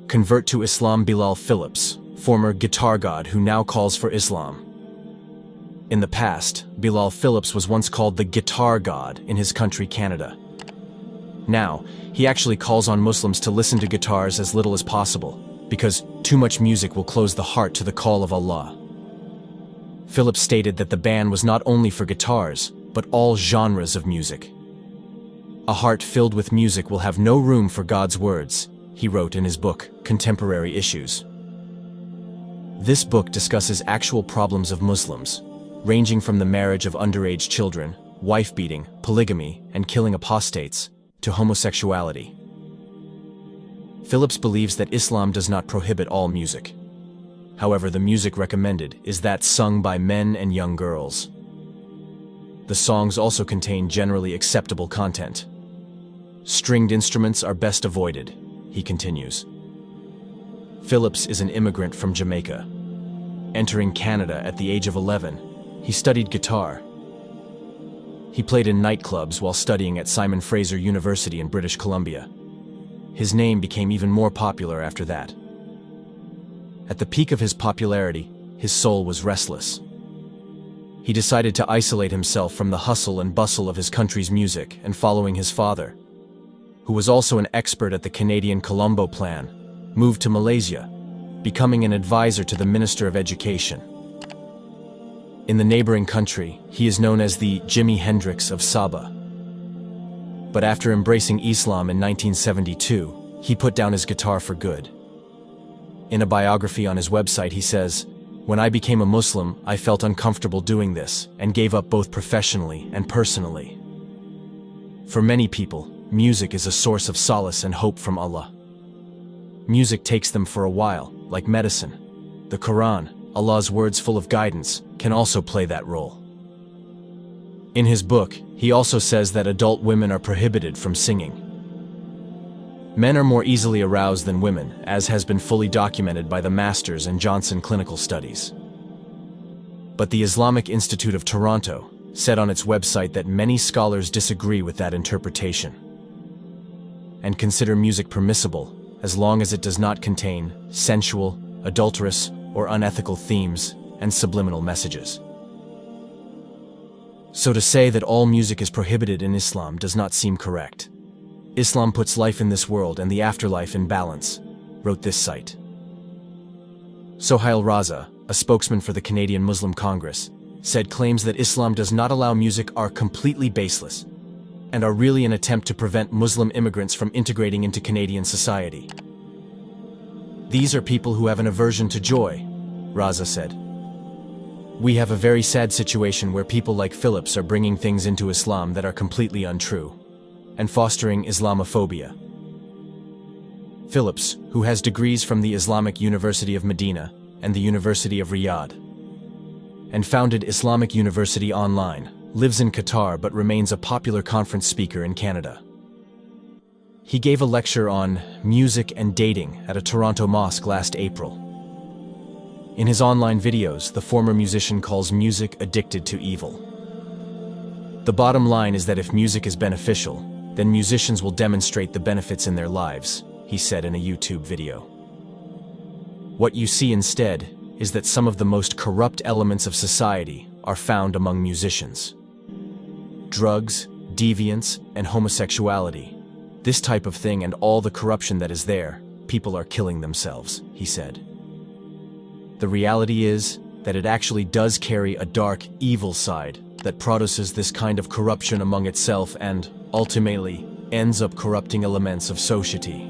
Convert to Islam. Bilal Philips, former guitar god who now calls for Islam. In the past, Bilal Philips was once called the guitar god in his country, Canada. Now, he actually calls on Muslims to listen to guitars as little as possible, because too much music will close the heart to the call of Allah. Philips stated that the ban was not only for guitars, but all genres of music. A heart filled with music will have no room for God's words, he wrote in his book, Contemporary Issues. This book discusses actual problems of Muslims, ranging from the marriage of underage children, wife-beating, polygamy, and killing apostates, to homosexuality. Philips believes that Islam does not prohibit all music. However, the music recommended is that sung by men and young girls. The songs also contain generally acceptable content. Stringed instruments are best avoided, he continues. Philips is an immigrant from Jamaica. Entering Canada at the age of 11, he studied guitar. He played in nightclubs while studying at Simon Fraser University in British Columbia. His name became even more popular after that. At the peak of his popularity, his soul was restless. He decided to isolate himself from the hustle and bustle of his country's music and following his father, who was also an expert at the Canadian Colombo Plan, moved to Malaysia, becoming an advisor to the Minister of Education. In the neighboring country, he is known as the Jimi Hendrix of Sabah. But after embracing Islam in 1972, he put down his guitar for good. In a biography on his website, he says, "When I became a Muslim, I felt uncomfortable doing this and gave up both professionally and personally." For many people, music is a source of solace and hope from Allah. Music takes them for a while, like medicine. The Quran, Allah's words full of guidance, can also play that role. In his book, he also says that adult women are prohibited from singing. Men are more easily aroused than women, as has been fully documented by the Masters and Johnson clinical studies. But the Islamic Institute of Toronto said on its website that many scholars disagree with that interpretation and consider music permissible as long as it does not contain sensual, adulterous, or unethical themes and subliminal messages. So to say that all music is prohibited in Islam does not seem correct. Islam puts life in this world and the afterlife in balance, wrote this site. Sohail Raza, a spokesman for the Canadian Muslim Congress, said claims that Islam does not allow music are completely baseless and are really an attempt to prevent Muslim immigrants from integrating into Canadian society. These are people who have an aversion to joy, Raza said. We have a very sad situation where people like Philips are bringing things into Islam that are completely untrue and fostering Islamophobia. Philips, who has degrees from the Islamic University of Medina and the University of Riyadh, and founded Islamic University Online, lives in Qatar but remains a popular conference speaker in Canada. He gave a lecture on music and dating at a Toronto mosque last April. In his online videos, the former musician calls music addicted to evil. The bottom line is that if music is beneficial, then musicians will demonstrate the benefits in their lives, he said in a YouTube video. What you see instead is that some of the most corrupt elements of society are found among musicians. Drugs, deviance, and homosexuality. This type of thing and all the corruption that is there, people are killing themselves, he said. The reality is that it actually does carry a dark, evil side that produces this kind of corruption among itself and, ultimately, ends up corrupting elements of society.